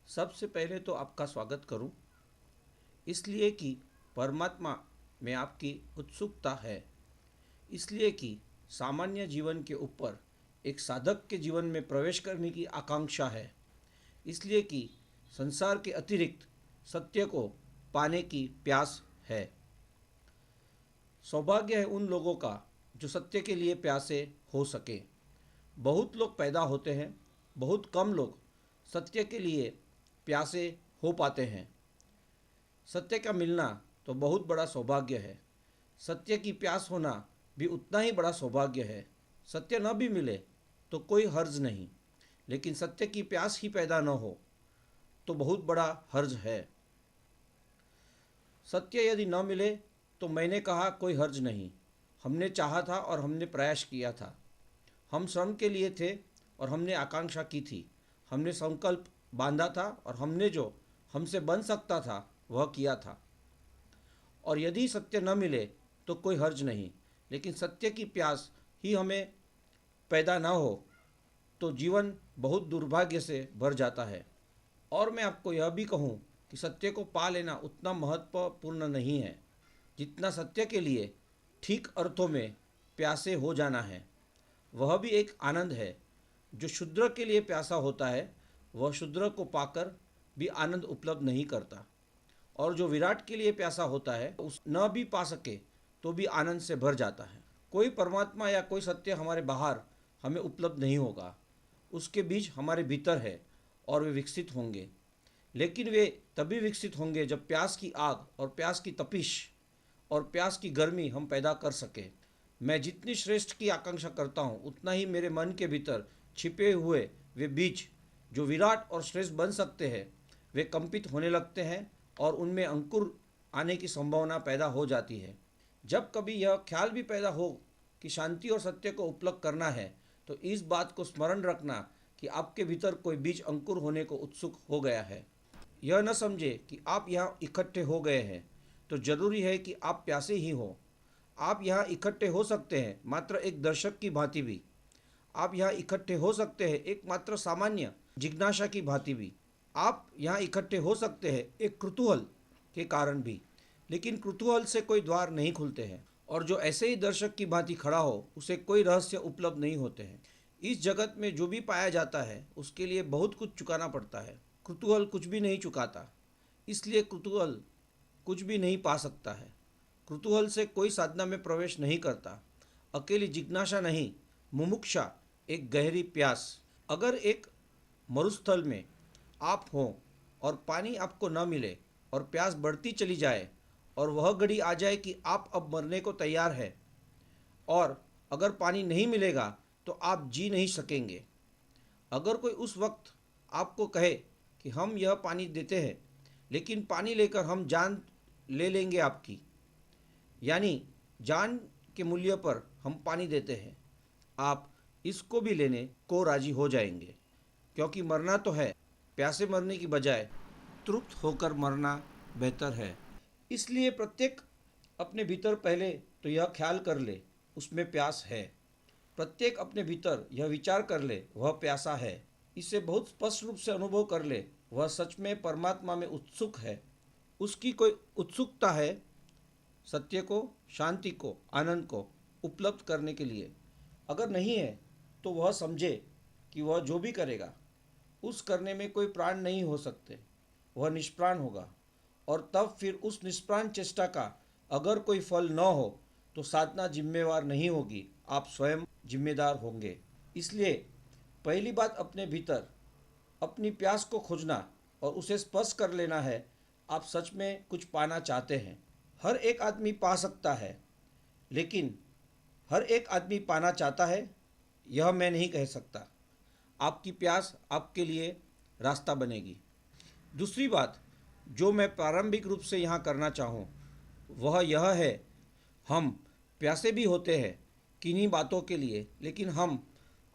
सबसे पहले तो आपका स्वागत करूं, इसलिए कि परमात्मा में आपकी उत्सुकता है, इसलिए कि सामान्य जीवन के ऊपर एक साधक के जीवन में प्रवेश करने की आकांक्षा है, इसलिए कि संसार के अतिरिक्त सत्य को पाने की प्यास है। सौभाग्य है उन लोगों का जो सत्य के लिए प्यासे हो सके। बहुत लोग पैदा होते हैं, बहुत कम लोग सत्य के लिए प्यासे हो पाते हैं। सत्य का मिलना तो बहुत बड़ा सौभाग्य है। सत्य की प्यास होना भी उतना ही बड़ा सौभाग्य है। सत्य न भी मिले तो कोई हर्ज नहीं, लेकिन सत्य की प्यास ही पैदा न हो तो बहुत बड़ा हर्ज है। सत्य यदि न मिले तो मैंने कहा कोई हर्ज नहीं। हमने चाहा था और हमने प्रयास किया था। हम श्रम के लिए थे और हमने आकांक्षा की थी। हमने संकल्प बांधा था और हमने जो हमसे बन सकता था वह किया था। और यदि सत्य न मिले तो कोई हर्ज नहीं, लेकिन सत्य की प्यास ही हमें पैदा ना हो तो जीवन बहुत दुर्भाग्य से भर जाता है। और मैं आपको यह भी कहूँ कि सत्य को पा लेना उतना महत्वपूर्ण नहीं है जितना सत्य के लिए ठीक अर्थों में प्यासे हो जाना है। वह भी एक आनंद है। जो शूद्र के लिए प्यासा होता है वह शूद्र को पाकर भी आनंद उपलब्ध नहीं करता, और जो विराट के लिए प्यासा होता है उस न भी पा सके तो भी आनंद से भर जाता है। कोई परमात्मा या कोई सत्य हमारे बाहर हमें उपलब्ध नहीं होगा। उसके बीज हमारे भीतर है और वे विकसित होंगे, लेकिन वे तभी विकसित होंगे जब प्यास की आग और प्यास की तपिश और प्यास की गर्मी हम पैदा कर सके। मैं जितनी श्रेष्ठ की आकांक्षा करता हूँ उतना ही मेरे मन के भीतर छिपे हुए वे बीज जो विराट और श्रेष्ठ बन सकते हैं वे कंपित होने लगते हैं और उनमें अंकुर आने की संभावना पैदा हो जाती है। जब कभी यह ख्याल भी पैदा हो कि शांति और सत्य को उपलब्ध करना है तो इस बात को स्मरण रखना कि आपके भीतर कोई बीज अंकुर होने को उत्सुक हो गया है। यह न समझे कि आप यहाँ इकट्ठे हो गए हैं तो जरूरी है कि आप प्यासे ही हो। आप यहाँ इकट्ठे हो सकते हैं मात्र एक दर्शक की भांति भी। आप यहाँ इकट्ठे हो सकते हैं एक मात्र सामान्य जिज्ञासा की भांति भी। आप यहाँ इकट्ठे हो सकते हैं एक कुतूहल के कारण भी, लेकिन कुतूहल से कोई द्वार नहीं खुलते हैं, और जो ऐसे ही दर्शक की भांति खड़ा हो उसे कोई रहस्य उपलब्ध नहीं होते हैं। इस जगत में जो भी पाया जाता है उसके लिए बहुत कुछ चुकाना पड़ता है। कुतूहल कुछ भी नहीं चुकाता, इसलिए कुतूहल कुछ भी नहीं पा सकता है। कुतूहल से कोई साधना में प्रवेश नहीं करता। अकेली जिज्ञासा नहीं, मुमुक्षा, एक गहरी प्यास। अगर एक मरुस्थल में आप हों और पानी आपको न मिले और प्यास बढ़ती चली जाए और वह घड़ी आ जाए कि आप अब मरने को तैयार है, और अगर पानी नहीं मिलेगा तो आप जी नहीं सकेंगे। अगर कोई उस वक्त आपको कहे कि हम यह पानी देते हैं, लेकिन पानी लेकर हम जान ले लेंगे आपकी, यानी जान के मूल्य पर हम पानी देते हैं, आप इसको भी लेने को राजी हो जाएंगे, क्योंकि मरना तो है। प्यासे मरने की बजाय तृप्त होकर मरना बेहतर है। इसलिए प्रत्येक अपने भीतर पहले तो यह ख्याल कर ले उसमें प्यास है। प्रत्येक अपने भीतर यह विचार कर ले वह प्यासा है। इसे बहुत स्पष्ट रूप से अनुभव कर ले वह सच में परमात्मा में उत्सुक है। उसकी कोई उत्सुकता है सत्य को, शांति को, आनंद को उपलब्ध करने के लिए। अगर नहीं है तो वह समझे कि वह जो भी करेगा उस करने में कोई प्राण नहीं हो सकते, वह निष्प्राण होगा। और तब फिर उस निष्प्राण चेष्टा का अगर कोई फल न हो तो साधना जिम्मेवार नहीं होगी, आप स्वयं जिम्मेदार होंगे। इसलिए पहली बात अपने भीतर अपनी प्यास को खोजना और उसे स्पर्श कर लेना है। आप सच में कुछ पाना चाहते हैं। हर एक आदमी पा सकता है, लेकिन हर एक आदमी पाना चाहता है यह मैं नहीं कह सकता। आपकी प्यास आपके लिए रास्ता बनेगी। दूसरी बात जो मैं प्रारंभिक रूप से यहाँ करना चाहूँ वह यह है, हम प्यासे भी होते हैं किन्हीं बातों के लिए, लेकिन हम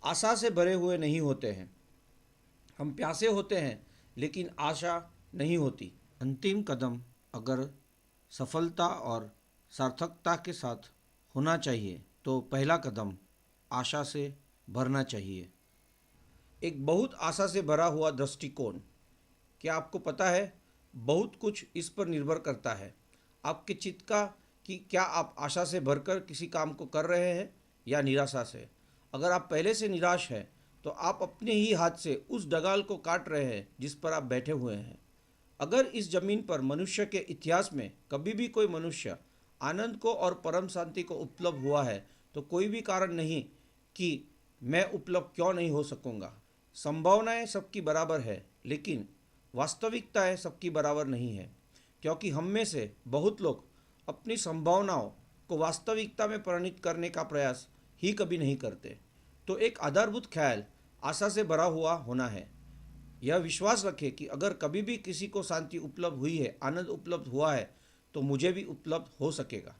आशा से भरे हुए नहीं होते हैं। हम प्यासे होते हैं लेकिन आशा नहीं होती। अंतिम कदम अगर सफलता और सार्थकता के साथ होना चाहिए तो पहला कदम आशा से भरना चाहिए। एक बहुत आशा से भरा हुआ दृष्टिकोण क्या आपको पता है, बहुत कुछ इस पर निर्भर करता है आपके चित्त का, कि क्या आप आशा से भरकर किसी काम को कर रहे हैं या निराशा से। अगर आप पहले से निराश हैं तो आप अपने ही हाथ से उस डगाल को काट रहे हैं जिस पर आप बैठे हुए हैं। अगर इस जमीन पर मनुष्य के इतिहास में कभी भी कोई मनुष्य आनंद को और परम शांति को उपलब्ध हुआ है, तो कोई भी कारण नहीं कि मैं उपलब्ध क्यों नहीं हो सकूंगा। संभावनाएं सबकी बराबर है, लेकिन वास्तविकताएं सबकी बराबर नहीं है, क्योंकि हम में से बहुत लोग अपनी संभावनाओं को वास्तविकता में परिणत करने का प्रयास ही कभी नहीं करते। तो एक आधारभूत ख्याल आशा से भरा हुआ होना है। यह विश्वास रखें कि अगर कभी भी किसी को शांति उपलब्ध हुई है, आनंद उपलब्ध हुआ है, तो मुझे भी उपलब्ध हो सकेगा।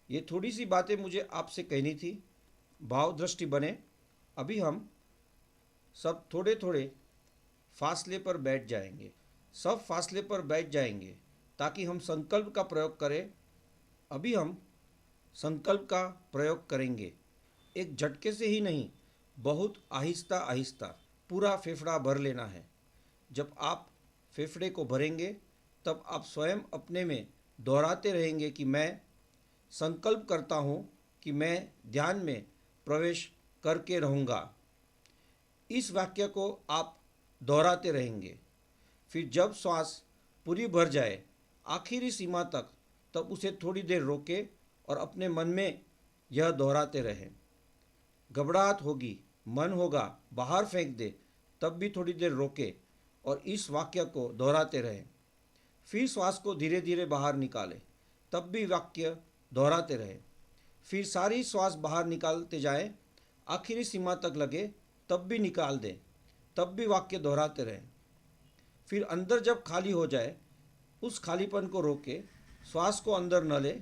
ये थोड़ी सी बातें मुझे आपसे कहनी थी। भाव दृष्टि बने। अभी हम सब थोड़े थोड़े फासले पर बैठ जाएंगे। सब फासले पर बैठ जाएंगे ताकि हम संकल्प का प्रयोग करें। अभी हम संकल्प का प्रयोग करेंगे। एक झटके से ही नहीं, बहुत आहिस्ता आहिस्ता पूरा फेफड़ा भर लेना है। जब आप फेफड़े को भरेंगे तब आप स्वयं अपने में दोहराते रहेंगे कि मैं संकल्प करता हूँ कि मैं ध्यान में प्रवेश करके रहूँगा। इस वाक्य को आप दोहराते रहेंगे। फिर जब श्वास पूरी भर जाए आखिरी सीमा तक, तब उसे थोड़ी देर रोके और अपने मन में यह दोहराते रहें। घबराहट होगी, मन होगा बाहर फेंक दे, तब भी थोड़ी देर रोके और इस वाक्य को दोहराते रहें। फिर श्वास को धीरे धीरे बाहर निकालें, तब भी वाक्य दोहराते रहें। फिर सारी श्वास बाहर निकालते जाएं, आखिरी सीमा तक लगे तब भी निकाल दें, तब भी वाक्य दोहराते रहें। फिर अंदर जब खाली हो जाए, उस खालीपन को रोके, श्वास को अंदर न ले,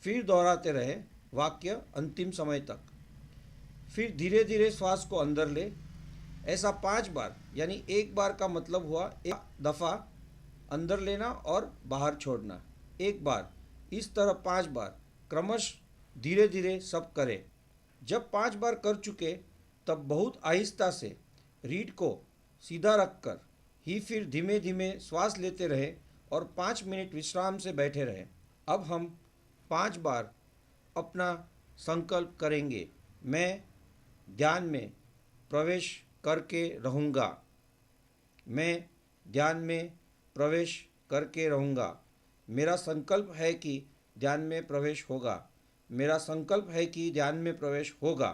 फिर दोहराते रहे वाक्य अंतिम समय तक। फिर धीरे धीरे श्वास को अंदर ले। ऐसा 5 बार, यानी एक बार का मतलब हुआ एक दफ़ा अंदर लेना और बाहर छोड़ना। एक बार, इस तरह 5 बार क्रमशः धीरे धीरे सब करें। जब 5 बार कर चुके तब बहुत आहिस्ता से रीढ़ को सीधा रखकर ही फिर धीमे धीमे श्वास लेते रहे और 5 मिनट विश्राम से बैठे रहे। अब हम 5 बार अपना संकल्प करेंगे। मैं ध्यान में प्रवेश करके रहूँगा। मैं ध्यान में प्रवेश करके रहूँगा। मेरा संकल्प है कि ध्यान में प्रवेश होगा। मेरा संकल्प है कि ध्यान में प्रवेश होगा।